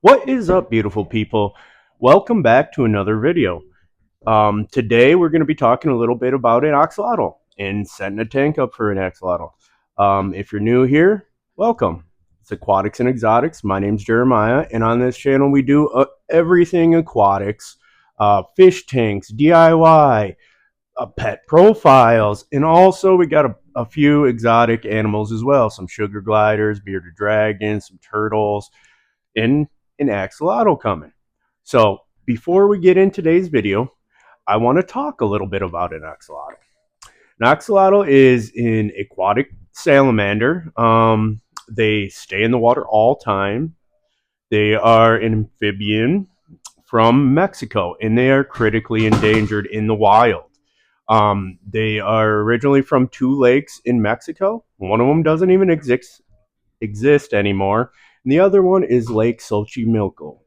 What is up, beautiful people? Welcome back to another video. Today we're going to be talking a little bit about an axolotl and setting a tank up for an axolotl. If you're new here, welcome. It's Aquatics and Exotics. My name's Jeremiah, and on this channel we do everything aquatics, fish tanks, DIY, pet profiles, and also we got a few exotic animals as well. Some sugar gliders, bearded dragons, some turtles, and an axolotl coming. So before we get in today's video, I want to talk a little bit about an axolotl. An axolotl is an aquatic salamander. They stay in the water all time. They are an amphibian from Mexico, and they are critically endangered in the wild. They are originally from two lakes in Mexico. One of them doesn't even exist anymore, and the other one is Lake Xochimilco.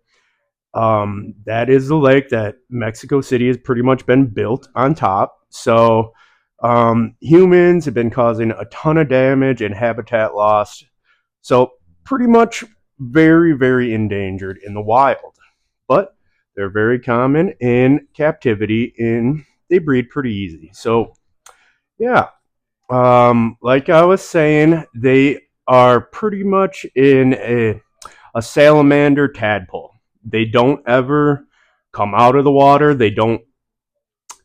That is the lake that Mexico City has pretty much been built on top. So humans have been causing a ton of damage and habitat loss. So pretty much very, very endangered in the wild. But they're very common in captivity and they breed pretty easy. So yeah, like I was saying, they are pretty much in a salamander tadpole. They don't ever come out of the water. They don't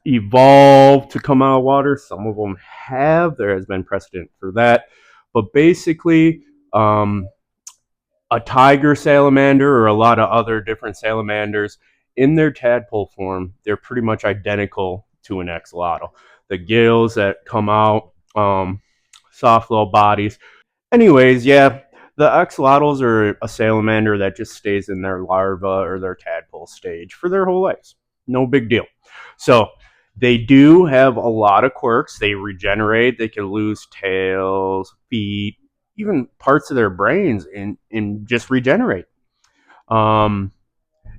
evolve to come out of water. Some of them have. There has been precedent for that. But basically, a tiger salamander or a lot of other different salamanders in their tadpole form, they're pretty much identical to an axolotl. The gills that come out, soft little bodies. Anyways, yeah, the axolotls are a salamander that just stays in their larva or their tadpole stage for their whole lives. No big deal. So they do have a lot of quirks. They regenerate. They can lose tails, feet, even parts of their brains, and just regenerate. Um,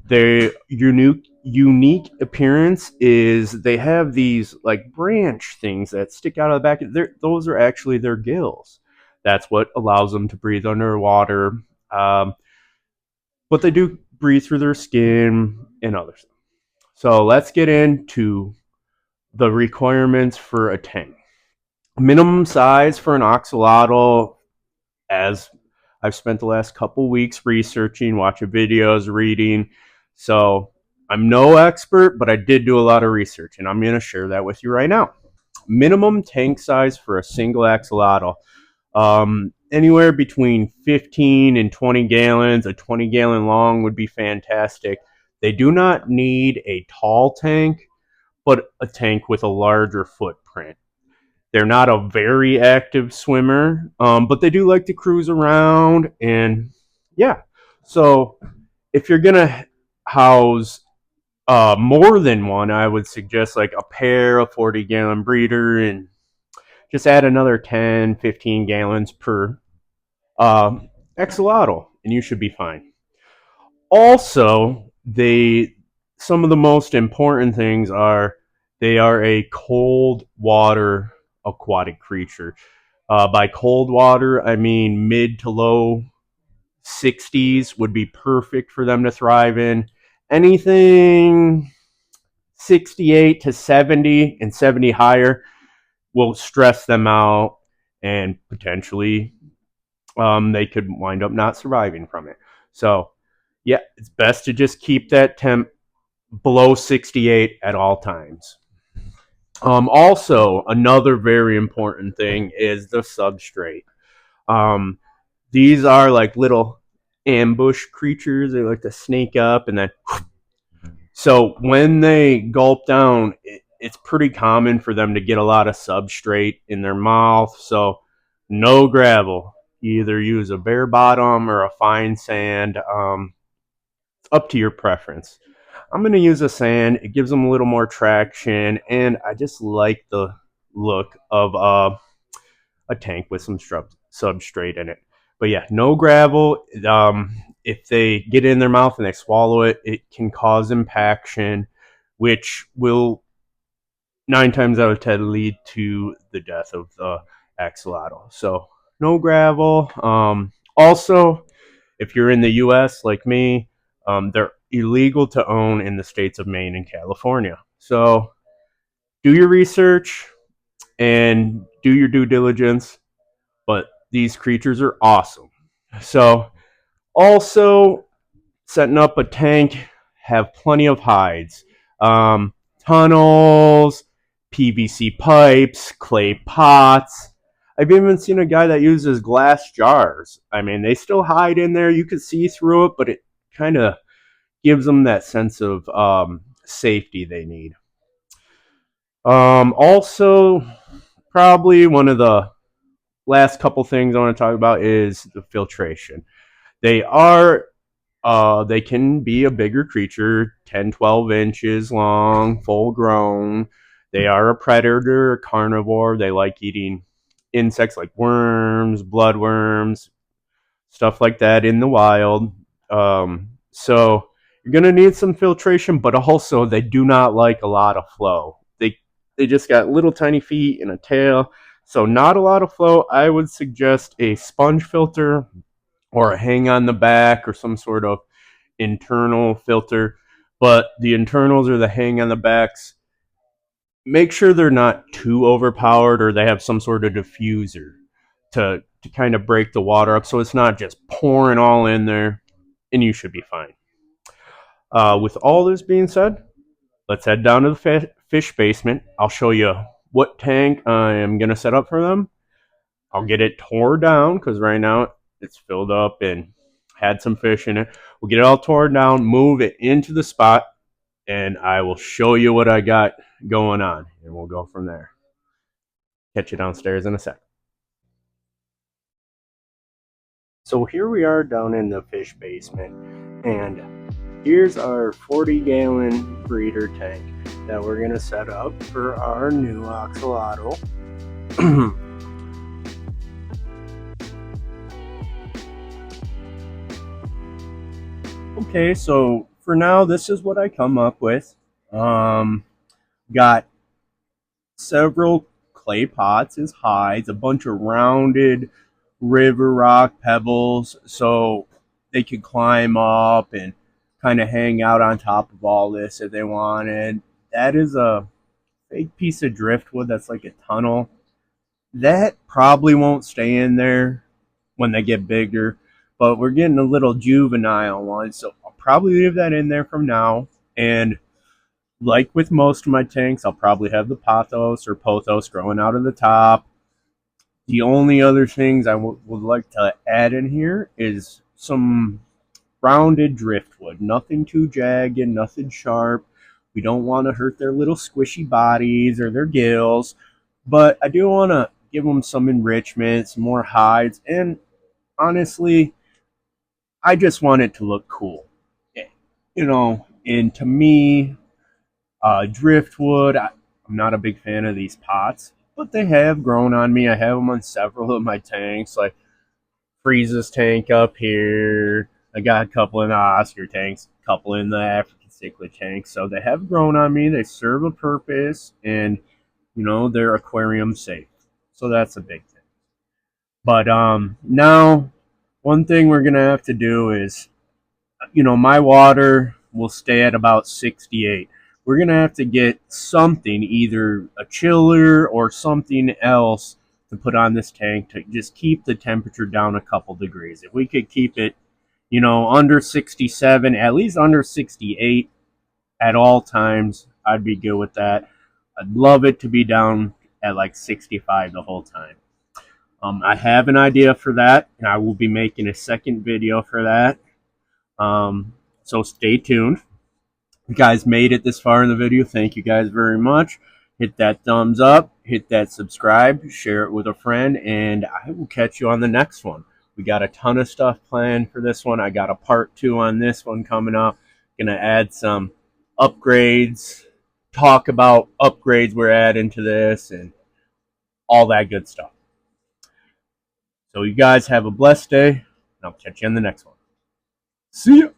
their unique appearance is they have these like branch things that stick out of the back. Those are actually their gills. That's what allows them to breathe underwater. Um, but they do breathe through their skin and others. So let's get into the requirements for a tank. Minimum size for an axolotl, as I've spent the last couple weeks researching, watching videos, reading. So I'm no expert, but I did do a lot of research, and I'm going to share that with you right now. Minimum tank size for a single axolotl, anywhere between 15 and 20 gallons. A 20-gallon long would be fantastic. They do not need a tall tank, but a tank with a larger footprint. They're not a very active swimmer, but they do like to cruise around. And yeah, so if you're going to house more than one, I would suggest like a pair, a 40-gallon breeder, and just add another 10, 15 gallons per axolotl, and you should be fine. Also, some of the most important things are they are a cold water aquatic creature. By cold water, I mean mid to low 60s would be perfect for them to thrive in. Anything 68 to 70 and 70 higher will stress them out and potentially they could wind up not surviving from it. So, yeah, it's best to just keep that temp below 68 at all times. Also, another very important thing is the substrate. Um, these are like little ambush creatures. They like to sneak up and then. So when they gulp down, it's pretty common for them to get a lot of substrate in their mouth. So no gravel. Either use a bare bottom or a fine sand. It's up to your preference. I'm going to use a sand. It gives them a little more traction, and I just like the look of a tank with some substrate in it. But yeah, no gravel. If they get it in their mouth and they swallow it, it can cause impaction, which will 9 times out of 10 lead to the death of the axolotl. So no gravel. Also, if you're in the U.S. like me, They're illegal to own in the states of Maine and California. So do your research and do your due diligence. But these creatures are awesome. So also setting up a tank, have plenty of hides, tunnels, PVC pipes, clay pots. I've even seen a guy that uses glass jars. I mean, they still hide in there. You can see through it, but it kind of gives them that sense of safety they need. Also, probably one of the last couple things I want to talk about is the filtration. They are they can be a bigger creature, 10, 12 inches long, full grown. They are a predator, a carnivore. They like eating insects like worms, bloodworms, stuff like that in the wild. So you're gonna need some filtration, but also they do not like a lot of flow. They just got little tiny feet and a tail, so not a lot of flow. I would suggest a sponge filter or a hang on the back or some sort of internal filter. But the internals or the hang on the backs, make sure they're not too overpowered or they have some sort of diffuser to kind of break the water up so it's not just pouring all in there, and you should be fine. With all this being said, let's head down to the fish basement. I'll show you what tank I am going to set up for them. I'll get it tore down because right now it's filled up and had some fish in it. We'll get it all torn down, move it into the spot, and I will show you what I got going on, and we'll go from there. Catch you downstairs in a sec. So here we are down in the fish basement, and here's our 40-gallon breeder tank that we're going to set up for our new axolotl. Okay, so for now, this is what I come up with. Got several clay pots as hides, a bunch of rounded river rock pebbles so they could climb up and kind of hang out on top of all this if they wanted. That is a fake piece of driftwood that's like a tunnel. That probably won't stay in there when they get bigger, but we're getting a little juvenile one, so I'll probably leave that in there from now. And like with most of my tanks, I'll probably have the pothos or pothos growing out of the top. The only other things I would like to add in here is some rounded driftwood. Nothing too jagged, nothing sharp. We don't want to hurt their little squishy bodies or their gills, but I do want to give them some enrichment, some more hides, and honestly, I just want it to look cool. And to me, driftwood, I'm not a big fan of these pots, but they have grown on me. I have them on several of my tanks, like Freeze's tank up here. I got a couple in the Oscar tanks, a couple in the African cichlid tanks. So they have grown on me. They serve a purpose, and they're aquarium safe. So that's a big thing. But now one thing we're gonna have to do is, my water will stay at about 68. We're going to have to get something, either a chiller or something else to put on this tank to just keep the temperature down a couple degrees. If we could keep it, under 67, at least under 68 at all times, I'd be good with that. I'd love it to be down at like 65 the whole time. I have an idea for that, and I will be making a second video for that. So stay tuned. If you guys made it this far in the video, thank you guys very much. Hit that thumbs up, hit that subscribe, share it with a friend, and I will catch you on the next one. We got a ton of stuff planned for this one. I got a part 2 on this one coming up. Gonna add some upgrades, talk about upgrades we're adding to this, and all that good stuff. So you guys have a blessed day, and I'll catch you on the next one. See ya!